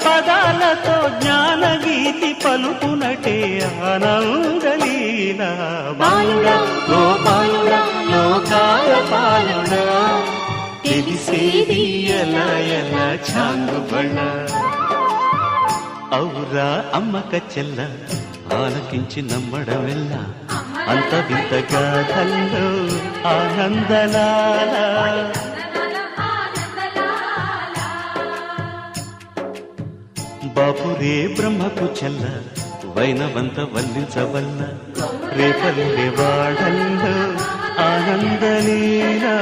పదాలతో జ్ఞానగీతి పలుకునటే ఆనందలీలా బాలుడా గోపాలుడా లోకాల పాలుడా తెలిసేది ఎలా ఎలా చాంగుబళ్ళ ఔరా అమ్మక చెల్ల ఆలకించి నమ్మడమెల్ల అంత వింత గాథల్లో ఆనందలాల బాపురే బ్రహ్మకు చెల్ల వైనవంత వల్లించవల్ల రేపల్లె వాడల్లో ఆనందలీలా